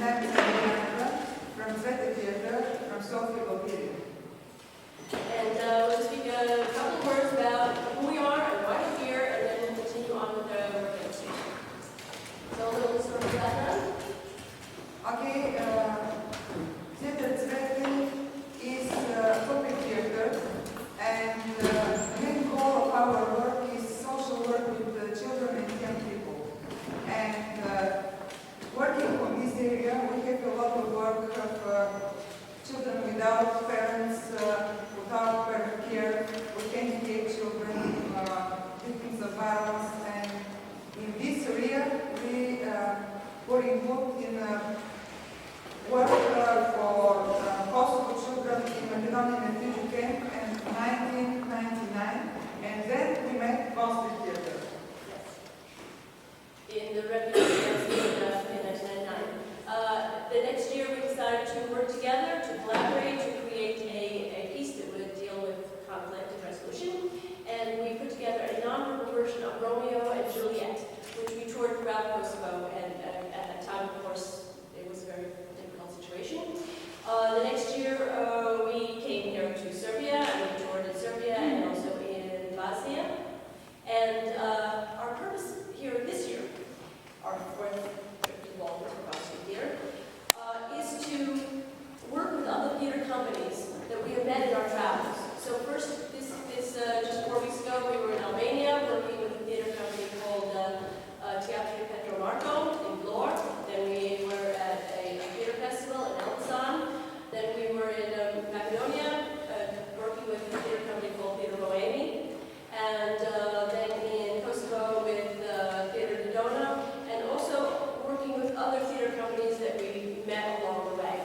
I'm Teatar Tsvete Teatar from Sofija, Bulgaria. And we'll speak a couple of words about who we are and why we're here, and then we'll continue on with the work demonstration. So a little sort of background. Okay, Teatar Tsvete is public theater, and the main goal of our work is social work with children and young people. And working on this area, we have a lot of work of children without parents, without parent care, with handicapped children, victims of violence. And in this area, we were involved in work for Kosovo children in Makedoniju refugee camp in 1999, and then we met Positive Theater. In the refugee camps in 1999. The next year we decided to work together, to collaborate, to create a piece that would deal with conflict and resolution. And we put together a non-verbal version of Romeo and Juliet, which we toured throughout Kosovo. And at that time, of course, it was a very difficult situation. The next year we came here to Serbia, and we toured in Serbia and also in Bosnia. And our purpose here this year, our fourth trip to Baltimore for Bosnia Theater, is to work with other theater companies that we have met in our travels. So first, just 4 weeks ago, we were in Albania working with a theater company called Teatar Tsvete in Njujork. Then we were at a theater festival in Elbasan. Then we were in Makedonija working with a theater company called Behaviour. And then in Kosovo with Theater Dodona, and also working with other theater companies that we met along the way.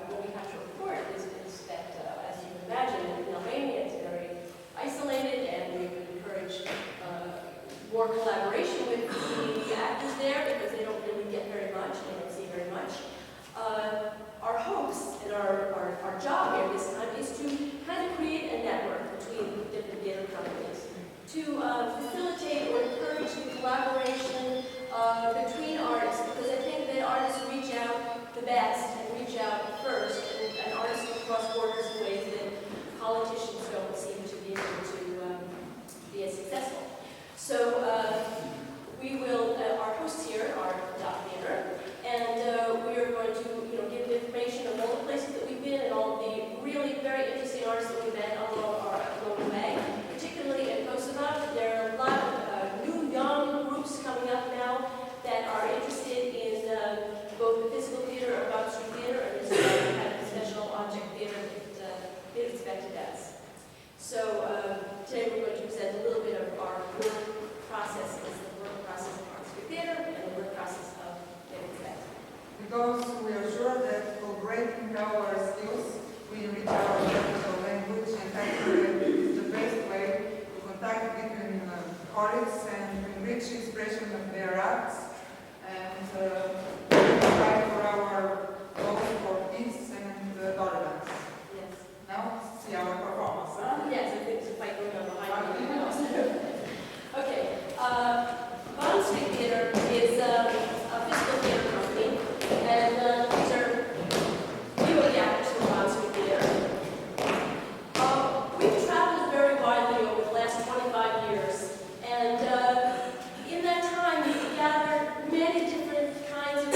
What we have to report is that, as you can imagine, in Albania it's very isolated, and we would encourage more collaboration with the actors there because they don't really get very much, they don't see very much. Our hopes and our job here this time is to kind of create a network between different theater companies to facilitate or encourage the collaboration between artists, because I think that artists reach out the best and reach out first, and artists will cross borders in ways that politicians don't seem to be able to be as successful. So our hosts here are DAH Theater, and we are going to give information on all the places that we've been and all the really very interesting artists that we've met along the way. Particularly in Kosovo, there are a lot of new young groups coming up now that are interested in both the physical theater of on-street theater and this kind of special object theater that Teatar Tsvete does. So today we're going to present a little bit of our work processes, the work process of on-street theater and the work process of Teatar Tsvete. Because we are sure that collaborating our skills, we reach our technical language, and actually is the best way to contact between colleagues and enrich expression of their arts, and fight for our goals for peace and tolerance. Yes. Now, see our performance. Yes, I think it's a fight going on behind me. Okay. On-street theater is a physical theater company, and these are few of the actors who are on-street theater. We've traveled very widely over the last 25 years, and in that time we've gathered many different kinds of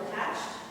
attached.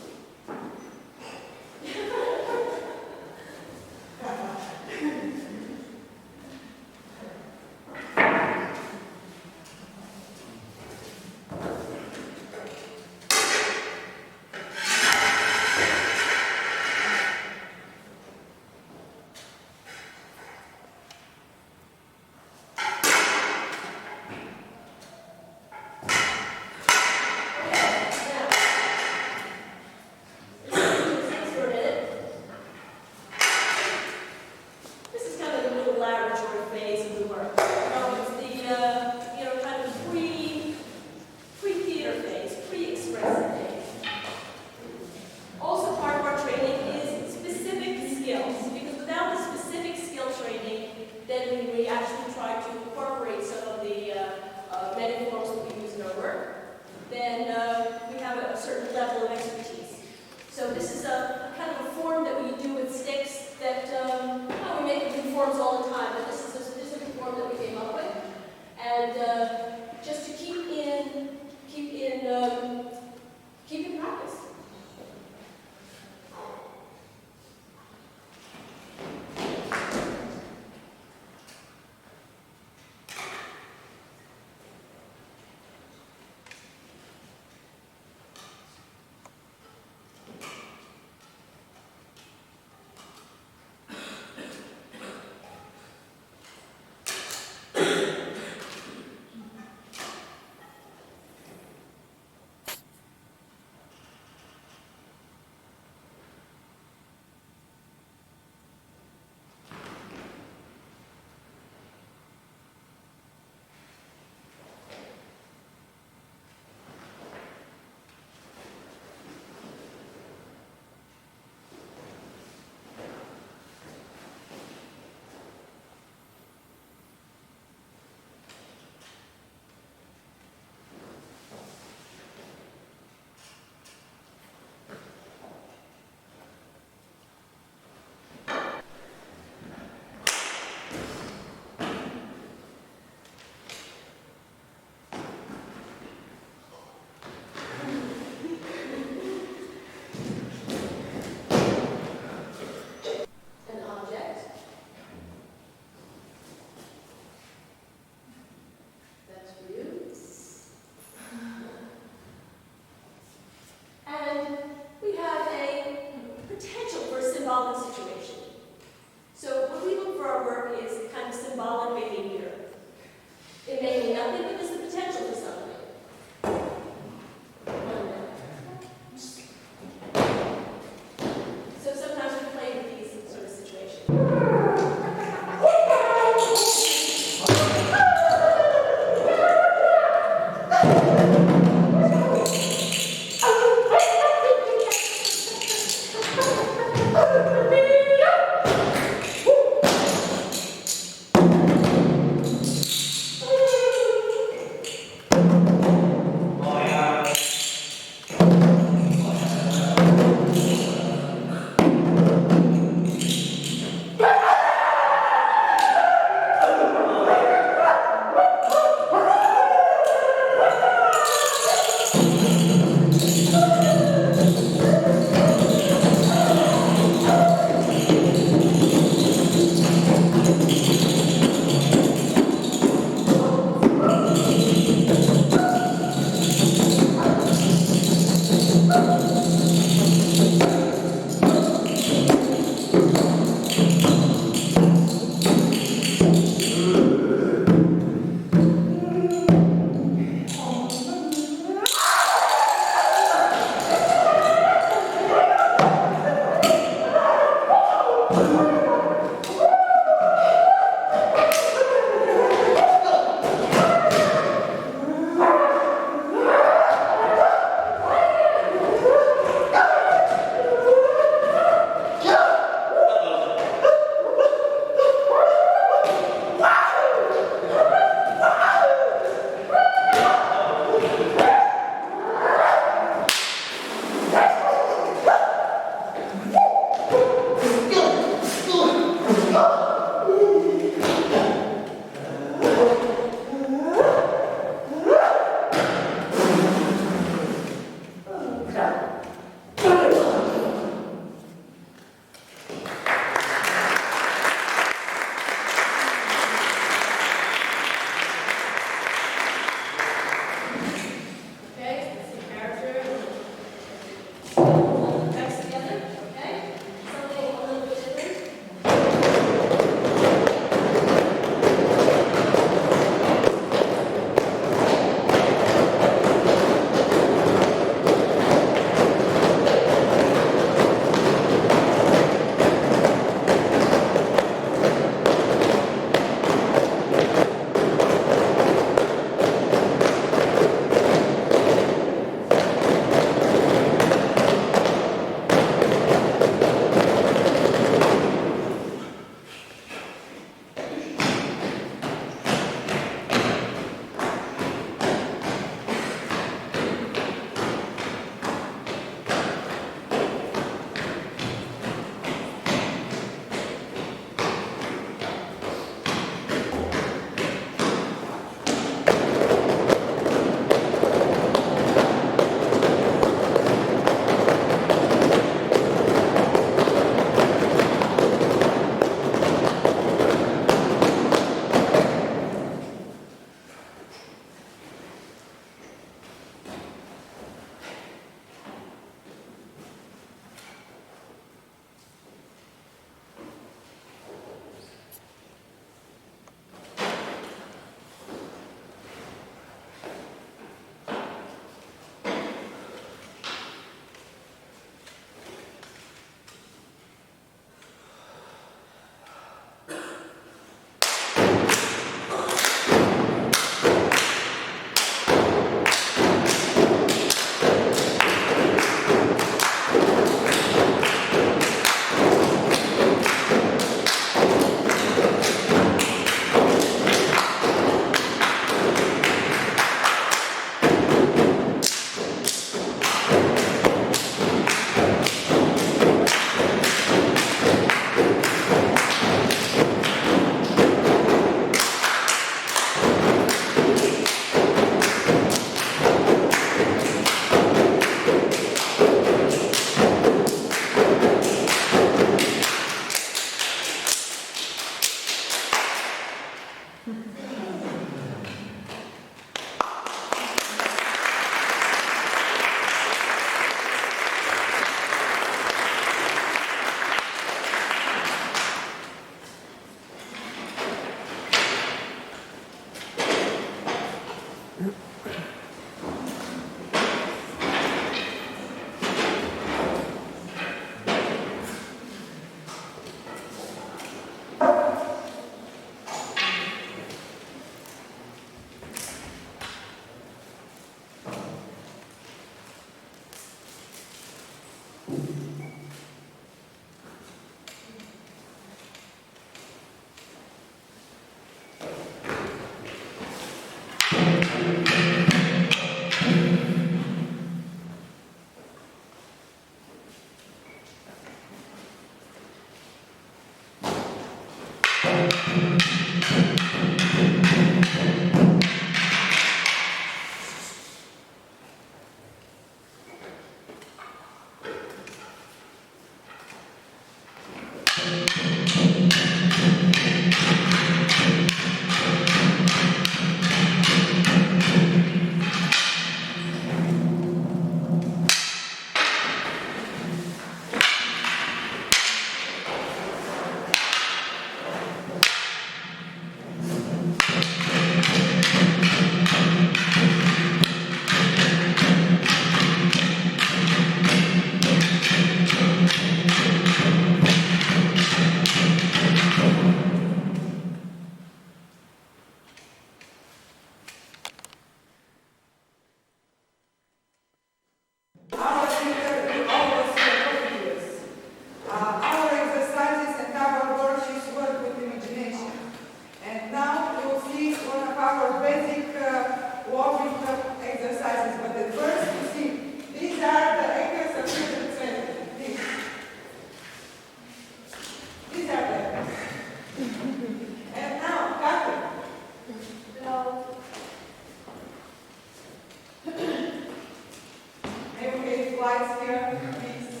take lights here, please.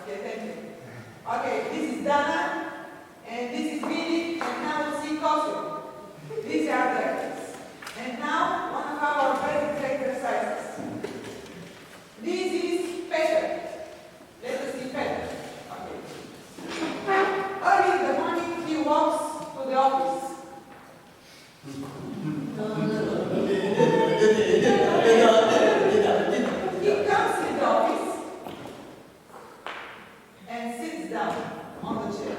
Okay, thank you. Okay, this is Dana, and this is Billy, and now we'll see Kosovo. These are the actors. And now, one of our basic exercises. This is Peter. Let us see Peter. Okay. Early in the morning, he walks to the office. He comes in the office and sits down on the chair.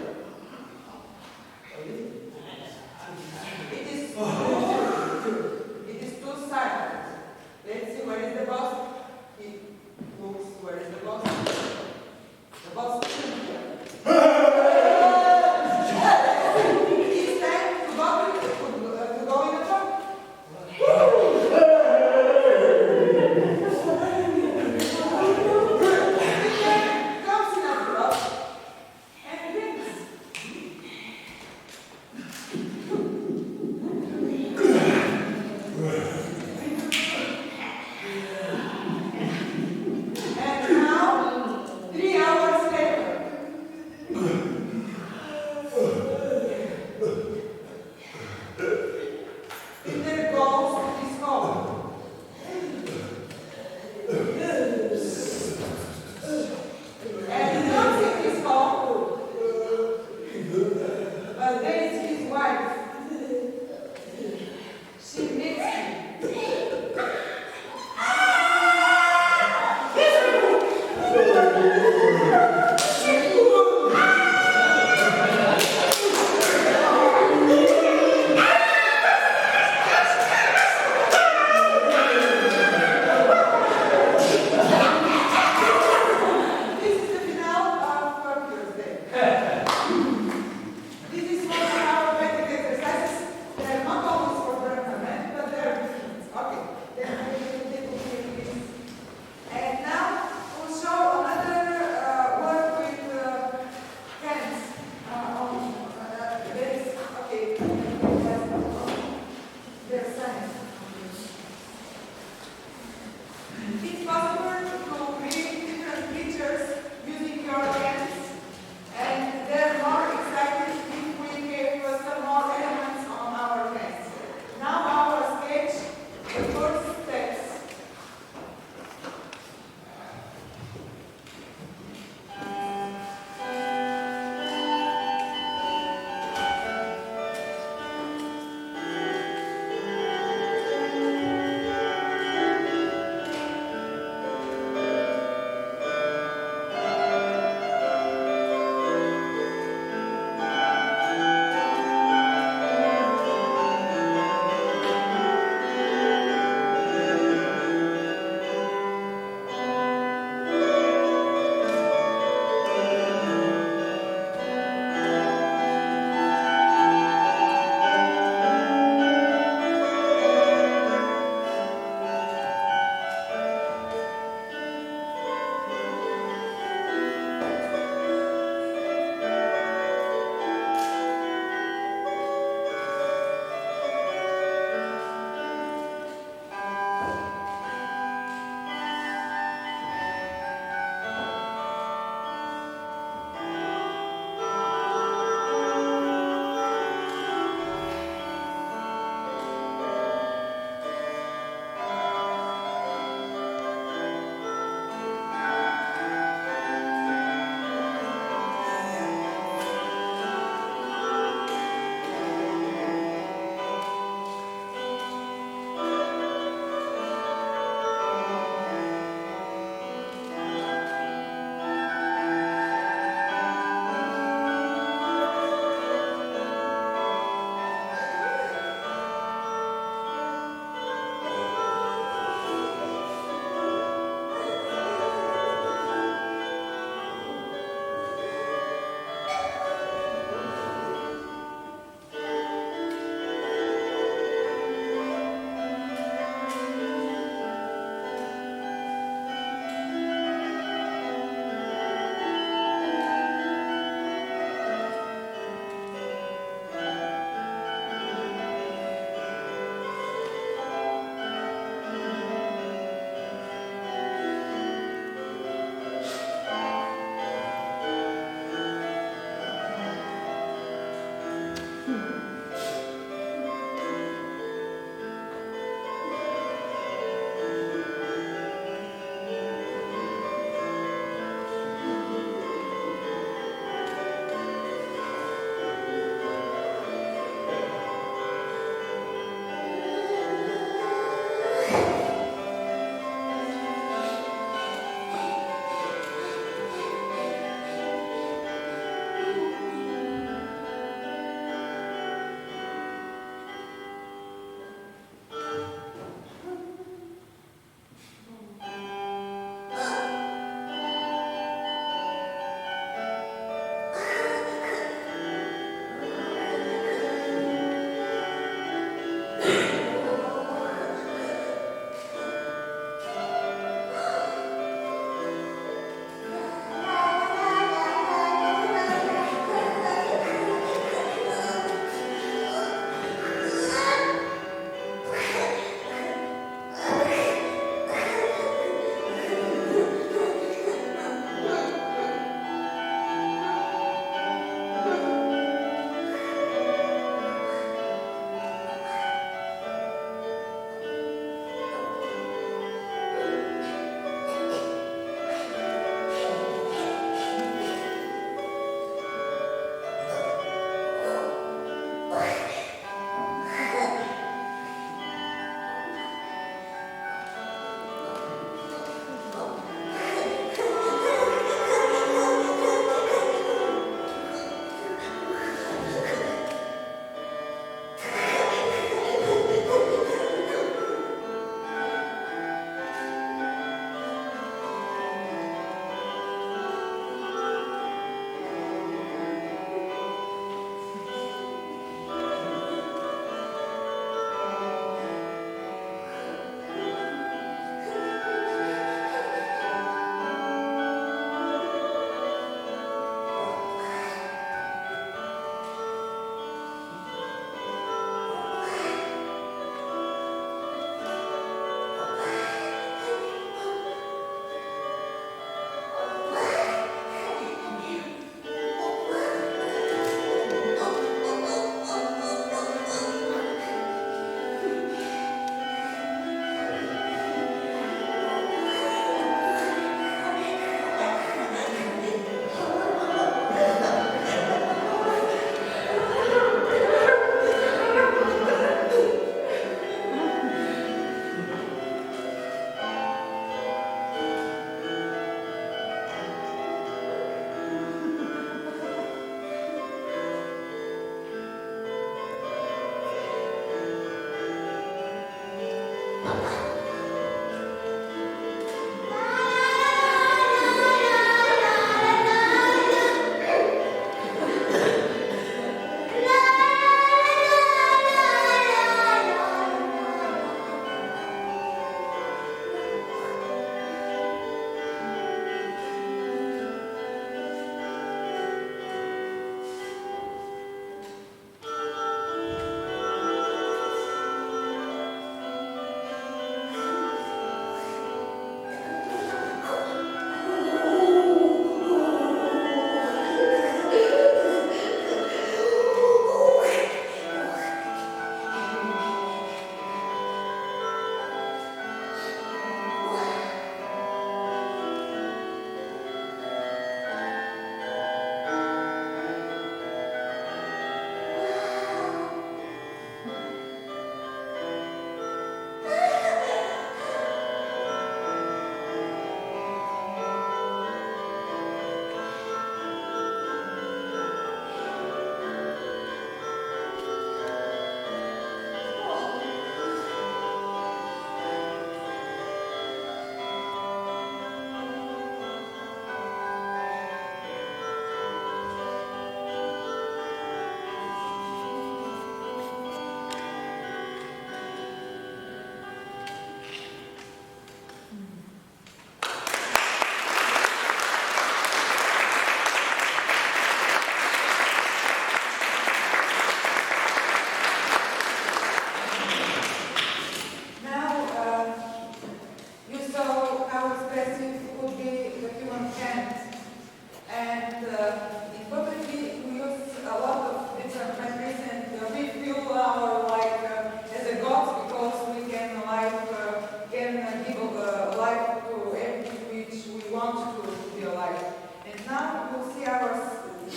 want to be alive. And now we'll see our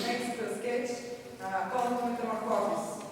next sketch called Metamorphosis.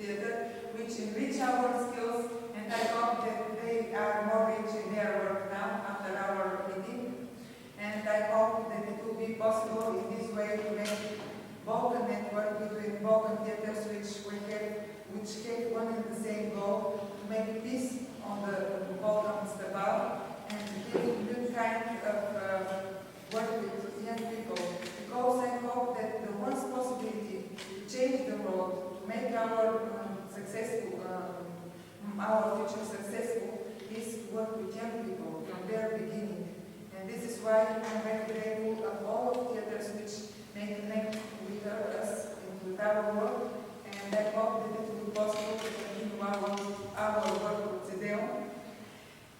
theater, which enrich our skills, and I hope that they are more rich in their work now after our meeting. And I hope that it will be possible in this way to make Balkan network between Balkan theaters which have one and the same goal, to make peace on the Balkan Stabal and to give good kind of work with young people. Because I hope that the one possibility to change the world, to make our our future successful, is to work with young people from their beginning. And this is why I'm very grateful of all of theaters which may connect with us and with our work. And I hope that it will be possible to continue our work with Zedeon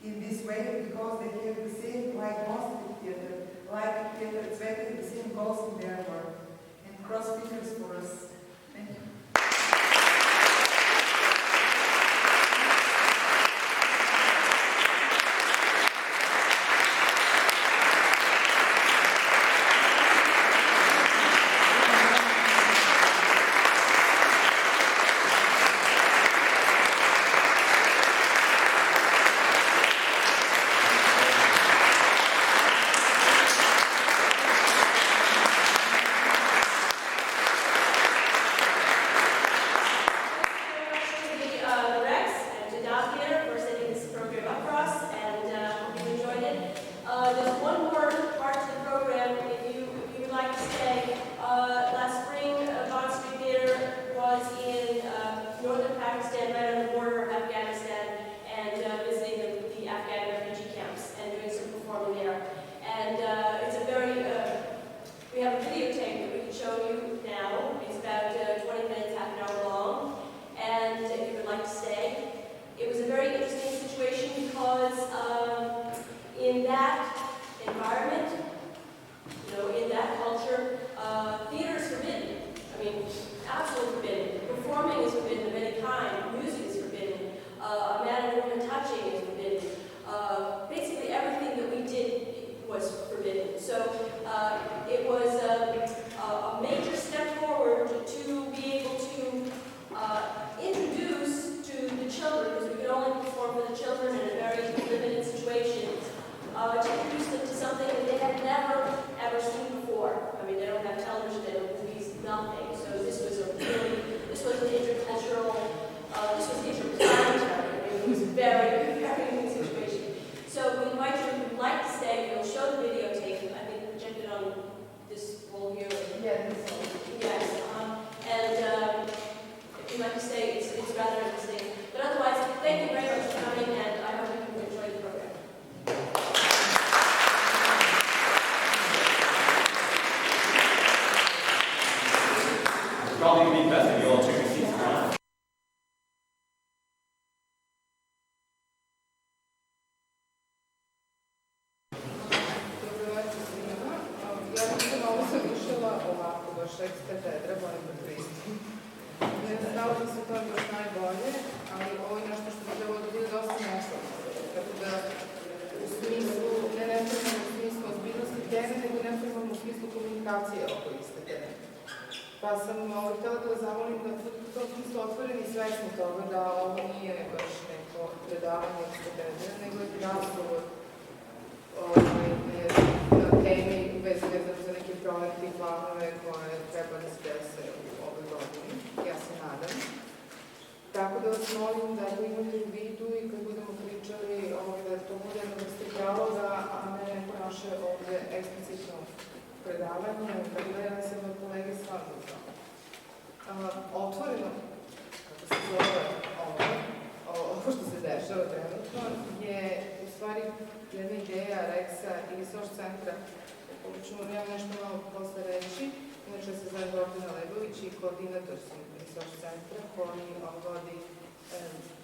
in this way, because they have the same, like most of theater, like Teatar Tsvete, the same goals in their work, and cross fingers for us. Thank you. Pa sam htjela da vas zamolim da u tom smislu otvoreni i svesni toga da ovo nije baš neko predavanje ekspedera, nego je razgovor na temi vezano za neke projekte i planove koje treba da se dese u ovoj godini, ja se nadam. Tako da vas molim da to imate u vidu i kad budemo pričali da to bude jedna vrsta dijaloga, a ne neko naše ovde eksplicitno predavanje, tako da ja sam od kolege stvarno otvoreno, kako se zove ovo što se dešava trenutno, je u stvari jedna ideja Reksa i Resource centra, o čemu nemam nešto malo posle reći, inače se zove Gordana Lebović i koordinator sam Resource centra koji vodi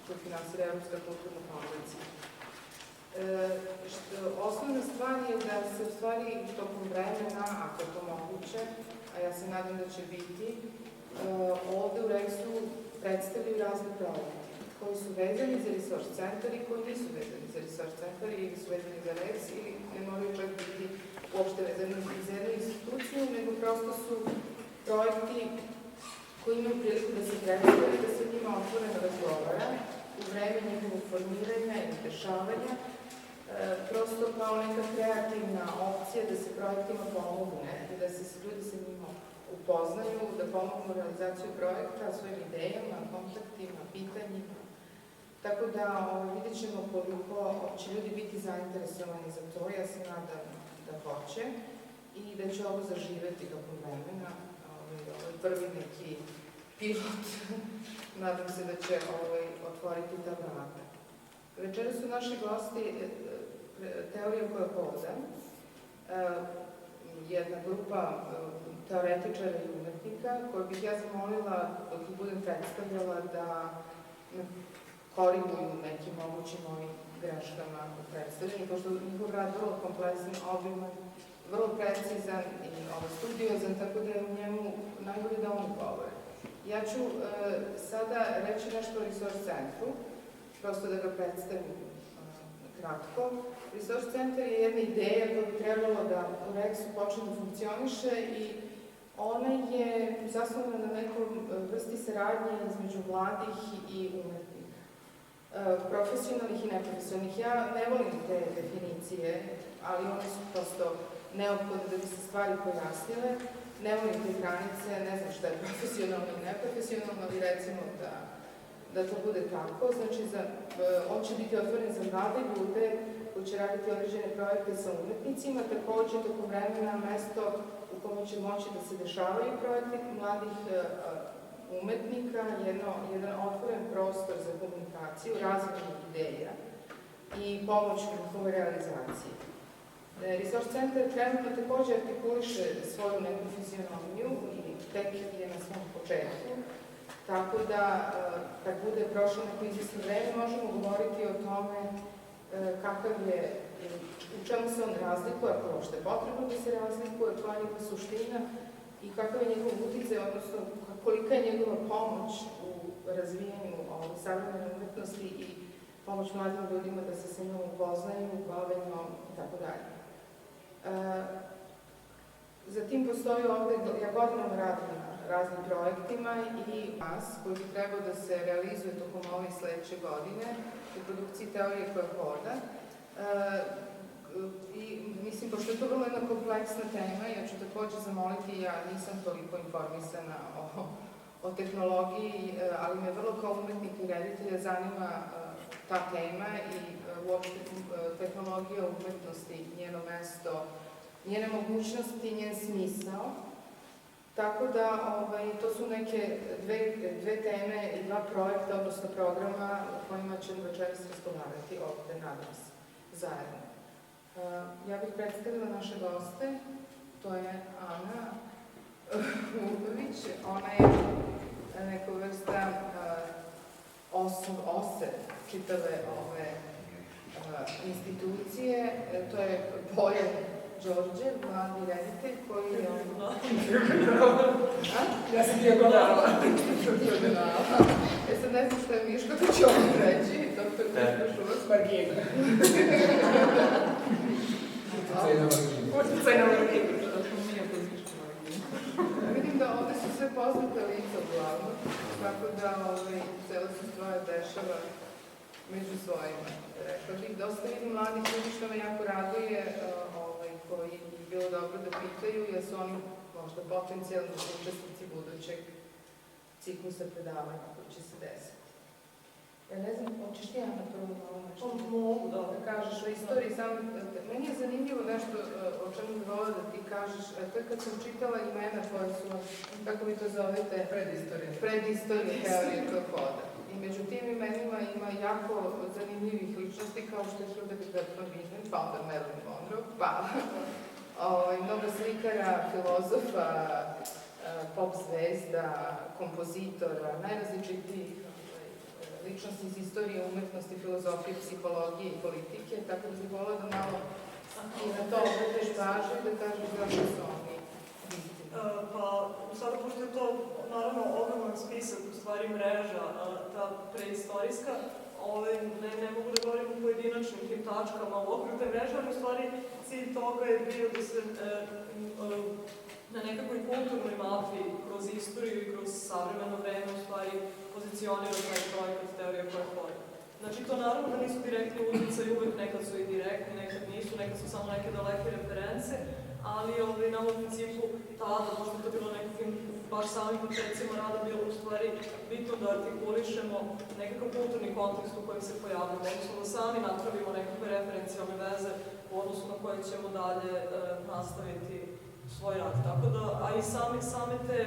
koji finansira Evropska kulturna fondacija. Osnovna stvar je da se u stvari tokom vremena, ako je to moguće, a ja se nadam da će biti, ovde u Reksu predstavljaju razne projekte koji su vezani za Resource centar i koji nisu vezani za Resource centar ili su vezani za Reks ili ne moraju čak biti uopšte vezani za jednu instituciju, nego prosto su projekti koji imaju priliku da se predstavljaju, da se njima projektima otvoreno razgovara u vreme njihovog formiranja i dešavanja, prosto kao neka kreativna opcija da se projektima pomogne i da se ljudi sa njima upoznaju, da pomognu realizaciju projekta svojim idejama, kontaktima, pitanjima. Tako da vidjet ćemo koliko će ljudi biti zainteresovani za to, ja se nadam da hoće i da će ovo zaživeti tokom vremena. Ovo je prvi neki pilot, nadam se da će otvoriti ta vrata. Večera su naši gosti Teorija koja hoda, jedna grupa teoretičara i umetnika koju bih ja zamolila dok ih budem predstavljala da koriguju nekim mogućim ovim greškama u predstavljanju, pošto njihov rad vrlo kompleksan, obiman, vrlo precizan i studiozan, tako da je u njemu najbolje da oni govore. Ja ću sada reći nešto o Resource centru, prosto da ga predstavim kratko. Resource centar je jedna ideja koja bi trebalo da u REX-u počne da funkcioniše i ona je zasnovana na nekom vrsti saradnje između mladih i umetnika. Profesionalnih i neprofesionalnih. Ja ne volim te definicije, ali one su prosto neophodne da bi se stvari pojasnile. Ne volim te granice, ne znam šta je profesionalno i neprofesionalno, ali recimo da to bude tako. Znači, on će biti otvoren za mlade ljude koji će raditi određene projekte sa umetnicima, takođe tokom vremena mesto u kome će moći da se dešavaju projekte mladih umetnika, jedan otvoren prostor za komunikaciju, razvijanju ideja i pomoć u njihovoj realizaciji. Resource centar trenutno takođe artikuliše svoju neprofesionalniju i tek je na svom početku, tako da kad bude prošlo neko izvesno vreme možemo govoriti o tome kakav je, u čemu se on razlikuje, ako uopšte je potrebno da se razlikuje, koja je njegova suština i kakav je njegov uticaj, odnosno kolika je njegova pomoć u razvijanju savremene umetnosti i pomoć mladim ljudima da se sa njom upoznaju, bave njom i tako dalje. Zatim postoji ovde, ja godinama radim na raznim projektima i nas koji bi trebao da se realizuje tokom ove i sledeće godine u produkciji Teorije koja hoda. I mislim, pošto je to vrlo jedna kompleksna tema, ja ću takođe zamoliti, ja nisam toliko informisana o tehnologiji, ali me vrlo kao umetnik i reditelja zanima ta tema i uopšte tehnologija umetnosti, njeno mesto, njene mogućnosti, njen smisao. Tako da, to su neke dve teme i dva projekta, odnosno programa o kojima ćemo večeras razgovarati ovde, nadam se, zajedno. Ja bih predstavila naše goste, to je Ana Vuković, ona je neka vrsta ose čitave ove institucije, to je Bojan Đorđe, mladi reditelj koji je... Ja sam dijagonala. Sad ne znam što je Miško, to ću ovo reći, doktor Miško Šuvac. Margina. Uticaj na Marginu. Vidim da ovde su sve poznate lica uglavnom, tako da cela se stvar dešava među svojima. Rekla bih, dosta vidim mladih ljudi što me jako raduje, koji bi bilo dobro da pitaju, jer su oni možda potencijalni učesnici budućeg ciklusa predavanja koji će se desiti. Ja ne znam, hoćeš ti Ana prvo malo nešto? Mogu da kažeš o istoriji, samo, meni je zanimljivo nešto o čemu bi volila da ti kažeš, to je kad sam čitala imena koje su, kako vi to zovete? Predistorije teorije koja hoda. I među tim imenima ima jako zanimljivih ličnosti kao što je Hildegard von Bingen, pa onda Marilyn Monroe, pa mnogo slikara, filozofa, pop zvezda, kompozitora, najrazličitijih ličnosti iz istorije, umetnosti, filozofije, psihologije i politike, tako da bih volila da malo i na to obrateš pažnju i da kažeš zašto su oni bitni. Pa, sada, pošto je to, naravno, ogroman spisak, u stvari mreža, ta preistorijska, ne mogu da govorim o pojedinačnim tim tačkama u okviru te mreže, ali u stvari cilj toga je bio da se na nekakvoj kulturnoj mapi kroz istoriju i kroz savremeno vreme u stvari pozicionira taj projekat teorije koje hoda. Znači, to naravno da nisu direktni utjecaj, uvek nekad su i direktni, nekad nisu, nekad su samo neke daleke reference, ali nam u principu tada, možda to bilo nekakvim baš samim početcima rada bilo u stvari bitno da artikulišemo nekakav kulturni kontekst u kojem se pojavljamo, odnosno da sami napravimo nekakve referencijalne veze u odnosu na koje ćemo dalje nastaviti svoj rad. Tako da, a i same te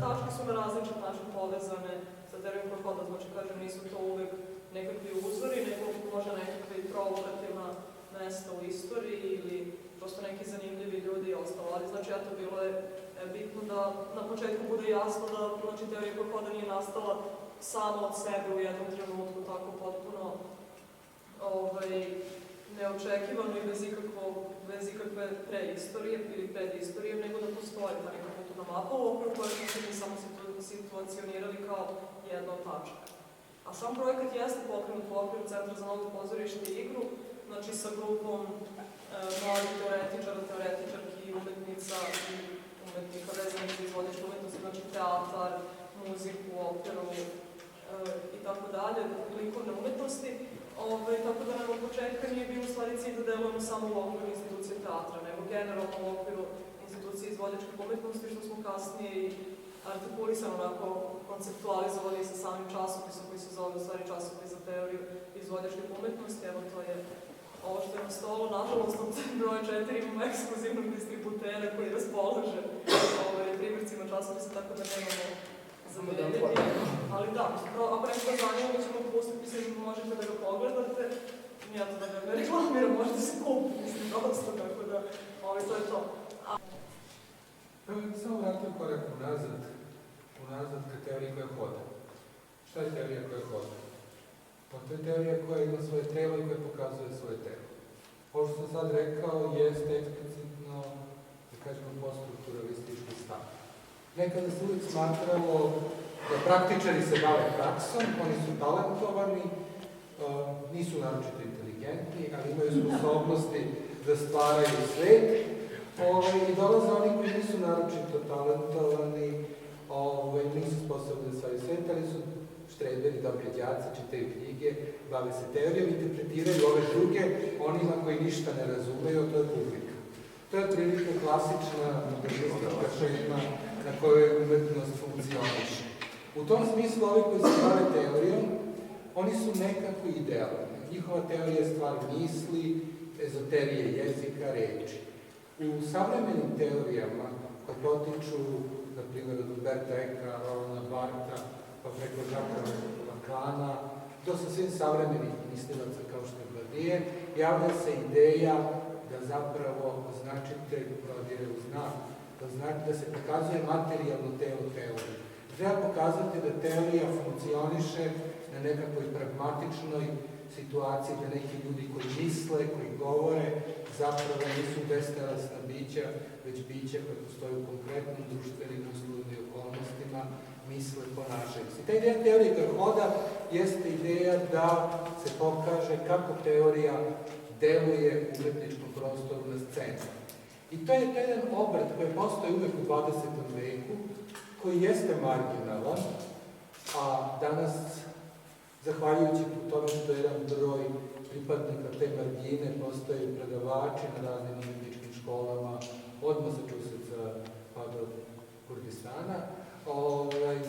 tačke su na različit način povezane sa teorijom koje hoda, znači kažem, nisu to uvek nekakvi uzori, nego možda nekakve i provokativna mesta u istoriji ili prosto neki zanimljivi ljudi i ostalo. Ali znači, eto, bilo je bitno da na početku bude jasno da znači, teorija koja hoda nije nastala sama od sebe u jednom trenutku, tako potpuno neočekivano i bez ikakve preistorije ili predistorije, nego da postoji ta neka kulturna mapa u okviru koje smo se mi samo situacionirali kao jedna od tačaka. A sam projekat jeste pokrenut u okviru Centra za novo pozorište i igru, znači sa grupom mladih teoretičara, teoretičarki, umetnica i umetnika vezanih za izvođačke umetnosti, znači teatar, muziku, operu i tako dalje, likovne umetnosti. Tako da nam od početka nije bio u stvari cilj da delujemo samo u okviru institucije teatra, nego generalno u okviru institucije izvođačke umetnosti, što smo kasnije i artikulisano onako konceptualizovali sa samim časopisom koji se zove u stvari časopis za teoriju izvođačke umetnosti. Evo, to je ovo što je na stolu. Nažalost, od broja 4 imamo ekskluzivnog distributera koji raspolaže primjercima časopisa, tako da nemamo zamenjeni. Ali da, ako nešto zanima, mi ćemo pustiti, mislim, možete da ga pogledate. Ja to da ga ne reklamiram, možete se kupiti, mislim, dosta, tako da, to je to. Samo vratim korak unazad ka teoriji koja hoda. Šta je teorija koja hoda? Pa to je teorija koja ima svoje telo i koja pokazuje svoje telo. Ovo što sam sad rekao jeste eksplicitno, da kažemo, poststrukturalistički stav. Nekada se uvijek smatralo da praktičari se bave praksom, oni su talentovani, nisu naročito inteligentni, ali imaju sposobnosti da stvaraju svet. I dolaze oni koji nisu naročito talentovani, nisu sposobni da stvaraju svet, ali su štreberi, dobri đaci, čitaju knjige, bave se teorijom, interpretiraju ove druge onima koji ništa ne razumeju, to je publika. To je otprilike klasična modernistička šema na kojoj umetnost funkcioniše. U tom smislu, ovi koji se bave teorijom, oni su nekako idealni. Njihova teorija je stvar misli, ezoterije jezika, reči. U savremenim teorijama, koje potiču, na primjer, od Umberta Eka, Rolanda Barta, pa preko Žaka Lakana, do sasvim savremenih mislilaca kao što je Gladije, javlja se ideja da zapravo značitelj prodire u znak, da se pokazuje materijalno telo teorije. Treba pokazati da teorija funkcioniše na nekakvoj pragmatičnoj situaciji, da neki ljudi koji misle, koji govore, zapravo nisu bestelesna bića, već bića koje postoje u konkretnim društvenim uslovima i okolnostima, misle, ponašaju se. Ta ideja teorije koja hoda jeste ideja da se pokaže kako teorija deluje u umetničkom prostoru na sceni. I to je jedan obrat koji postoji uvek u 20. veku, koji jeste marginalan, a danas, zahvaljujući tome što je jedan broj pripadnika te margine, postoje predavači na raznim umetničkim školama, od Massachusettsa pa do Kurdistana,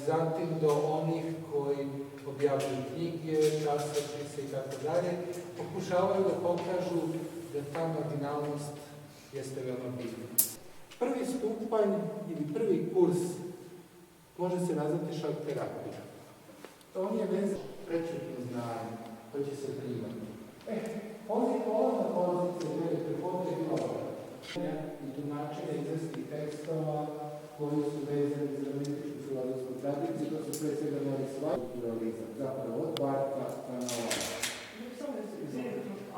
zatim do onih koji objavljaju knjige, časopise i tako dalje, pokušavaju da pokažu da ta marginalnost jeste veoma bitna. Prvi stupanj ili prvi kurs može se nazvati šok terapija. On je vezan prečutno znanje, to će se primati. Polazna pozicija je prepoznaje i tumačenja izvestih tekstova koji su vezani za umetničku filozofsku tradiciju, to su pre svega novi svaj kulturalizam, zapravo od Barta pa na ovaj.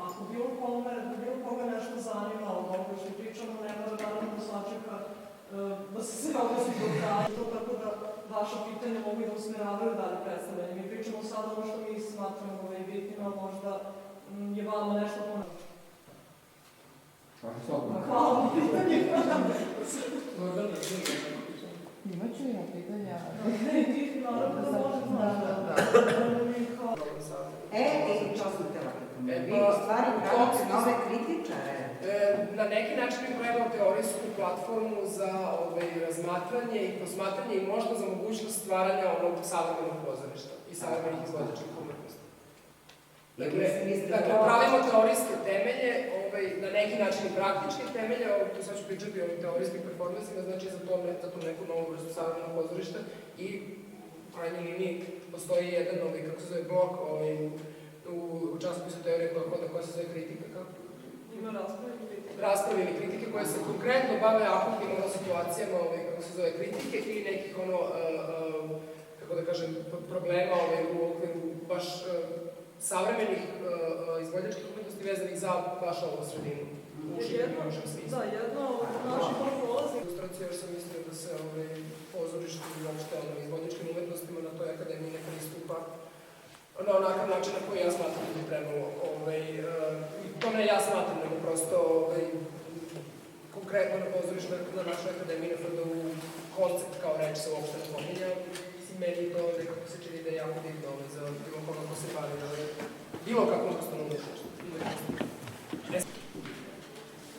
Ako bilo koga nešto zanima od ovoga što pričamo, ne mora naravno da sačeka da se sve odnosi do kraja, tako da vaša pitanja mogu da usmeravaju dalje predstavljanje. Mi pričamo sad ono što mi smatramo bitnima, možda je vama nešto ponavljati. Hvala na pitanje. Imaću jedno pitanje. stvari pravite nove kritičare. Na neki način im pravimo teorijsku platformu za razmatranje i posmatranje i možda za mogućnost stvaranja onog savremenog pozorišta i savremenih izvođačkih umetnosti. Dakle, pravimo teorijske temelje, na neki način i praktičke temelje, tu sad ću pričati o teorijskim performansima, znači za tu neku novu vrstu savremenog pozorišta i u krajnjoj liniji postoji jedan kako se zove blok u časopisu teorije koja se zove kritika. Ima rasprave ili kritike? Rasprave ili kritike koje se konkretno bave akutnim situacijama, kako se zove kritike ili nekih kako da kažem, problema u okviru baš savremenih izvođačkih umetnosti vezanih za baš ovu sredinu. Da, jedna od naših prolaznih ilustracija, još sam mislio da se pozorištu i uopšte izvođačkim umetnostima na toj akademiji ne pristupa na onakav način na koji ja smatram da bi trebalo. To ne ja smatram, nego prosto konkretno na pozorištu na našoj akademiji na koncept kao reč se uopšte ne pominja. Meni to nekako se čini da je jako bitno za bilo koga ko se bavi bilo kakvom vrstnom umetnošću.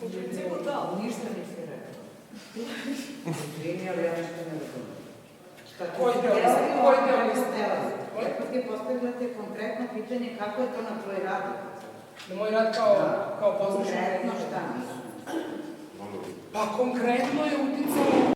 U principu da. Ništa nisi rekao. Izvini, ali ja nešto ne razumem. Koji deo niste? Kako ti postavljate konkretno pitanje kako je to na tvoj rad? Na moj rad kao pozorišni. Konkretno šta? Pa konkretno je uticalo